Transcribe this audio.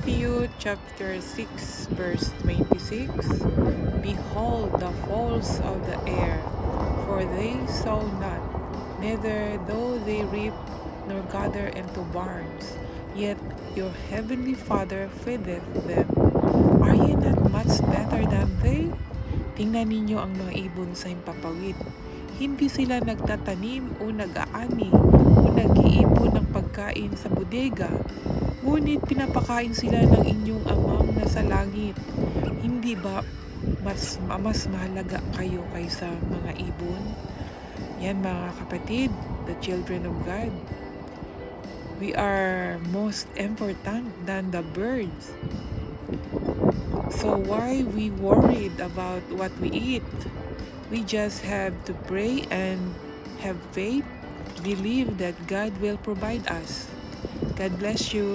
Matthew chapter 6 verse 26. Behold the fowls of the air, for they sow not, neither do they reap, nor gather into barns, yet your heavenly Father feedeth them. Are ye not much better than they? Tingnan ninyo ang mga ibon sa himpapawid. Hindi sila nagtatanim o nag-aani o nag-iipon ng pagkain sa bodega. Ngunit pinapakain sila ng inyong amang nasa langit. Hindi ba mas mahalaga kayo kaysa mga ibon? Yan mga kapatid, the children of God. We are most important than the birds. So why we worried about what we eat? We just have to pray and have faith, believe that God will provide us. God bless you.